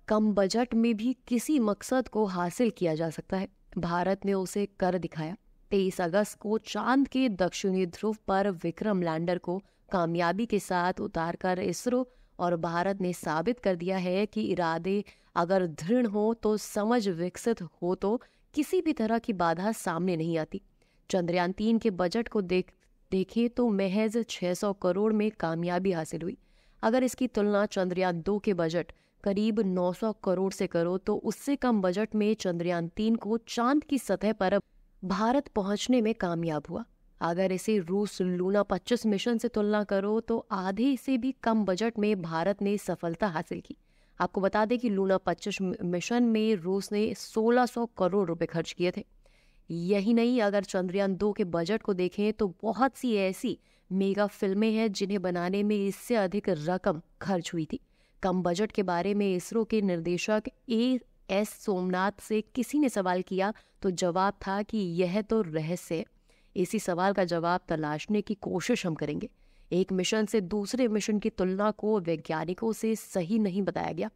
कम budget में भी किसी मकसद को हासिल किया जा सकता है। भारत ने उसे कर दिखाया। 23 अगस्त को चांद के दक्षिणी ध्रुव पर विक्रम लैंडर को कामयाबी के साथ उतारकर इसरो और भारत ने साबित कर दिया है कि इरादे अगर दृढ़ हो तो समझ विकसित हो तो किसी भी तरह की बाधा सामने नहीं आती। चंद्रयान 3 के बजट को देखें तो महज 600 करोड़ में कामयाबी हासिल हुई। अगर इसकी तुलना चंद्रयान 2 के बजट करीब 900 करोड़ से करो तो उससे कम बजट में चंद्रयान 3 को चांद की सतह पर भारत पहुंचने में कामयाब हुआ। अगर इसे रूस लूना 25 मिशन से तुलना करो तो आधे से भी कम बजट में भारत ने सफलता हासिल की। आपको बता दें कि लूना 25 मिशन में रूस ने 1600 करोड़ रुपए खर्च किए थे। यही नहीं, अगर चंद्रयान 2 के बजट को देखें तो बहुत सी ऐसी मेगा फिल्में हैं जिन्हें बनाने में इससे अधिक रकम खर्च हुई थी। कम बजट के बारे में इसरो के निर्देशक एस सोमनाथ से किसी ने सवाल किया तो जवाब था कि यह तो रहस्य है। इसी सवाल का जवाब तलाशने की कोशिश हम करेंगे। एक मिशन से दूसरे मिशन की तुलना को वैज्ञानिकों से सही नहीं बताया गया,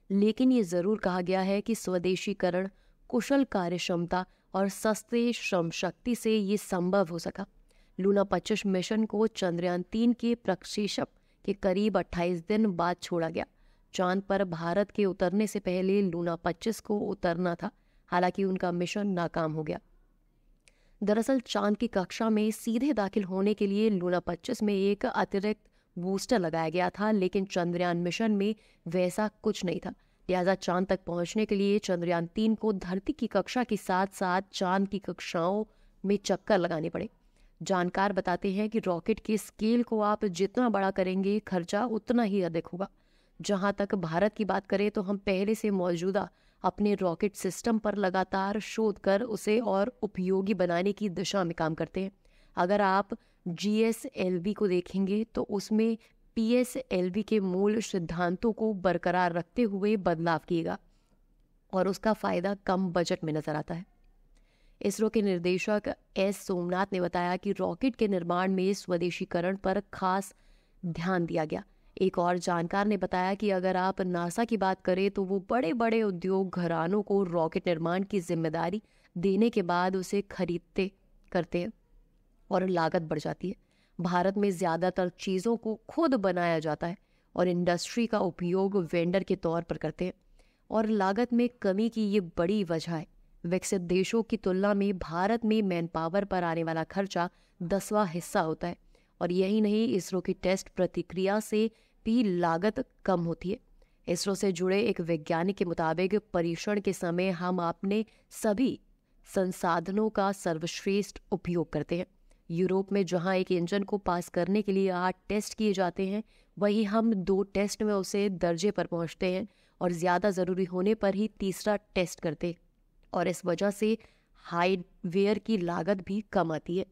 लेकिन ये जरूर कहा गया है कि स्वदेशीकरण, कुशल कार्यक्षमता और सस्ते श्रम शक्ति से ये संभव हो सका। लूना 25 मिशन को चंद्रयान 3 के प्रक्षेपण के करीब 28 दिन बाद छोड़ा गया। चांद पर भारत के उतरने से पहले लूना 25 को उतरना था, हालांकि उनका मिशन नाकाम हो गया। दरअसल चांद की कक्षा में सीधे दाखिल होने के लिए लूना 25 में एक अतिरिक्त बूस्टर लगाया गया था, लेकिन चंद्रयान मिशन में वैसा कुछ नहीं था। लिहाजा चांद तक पहुंचने के लिए चंद्रयान 3 को धरती की कक्षा के साथ साथ चांद की कक्षाओं में चक्कर लगाने पड़े। जानकार बताते हैं कि रॉकेट के स्केल को आप जितना बड़ा करेंगे, खर्चा उतना ही अधिक होगा। जहां तक भारत की बात करें तो हम पहले से मौजूदा अपने रॉकेट सिस्टम पर लगातार शोध कर उसे और उपयोगी बनाने की दिशा में काम करते हैं। अगर आप GSLV को देखेंगे तो उसमें PSLV के मूल सिद्धांतों को बरकरार रखते हुए बदलाव किएगा और उसका फायदा कम बजट में नजर आता है। इसरो के निर्देशक एस सोमनाथ ने बताया कि रॉकेट के निर्माण में स्वदेशीकरण पर खास ध्यान दिया गया। एक और जानकार ने बताया कि अगर आप नासा की बात करें तो वो बड़े बड़े उद्योग घरानों को रॉकेट निर्माण की जिम्मेदारी देने के बाद उसे खरीदते करते हैं और लागत बढ़ जाती है। भारत में ज़्यादातर चीज़ों को खुद बनाया जाता है और इंडस्ट्री का उपयोग वेंडर के तौर पर करते हैं, और लागत में कमी की ये बड़ी वजह है। विकसित देशों की तुलना में भारत में मैन पावर पर आने वाला खर्चा 10वां हिस्सा होता है, और यही नहीं, इसरो की टेस्ट प्रतिक्रिया से भी लागत कम होती है। इसरो से जुड़े एक वैज्ञानिक के मुताबिक परीक्षण के समय हम अपने सभी संसाधनों का सर्वश्रेष्ठ उपयोग करते हैं। यूरोप में जहां एक इंजन को पास करने के लिए 8 टेस्ट किए जाते हैं, वहीं हम 2 टेस्ट में उसे दर्जे पर पहुंचते हैं और ज़्यादा ज़रूरी होने पर ही तीसरा टेस्ट करते हैं, और इस वजह से हार्डवेयर की लागत भी कम आती है।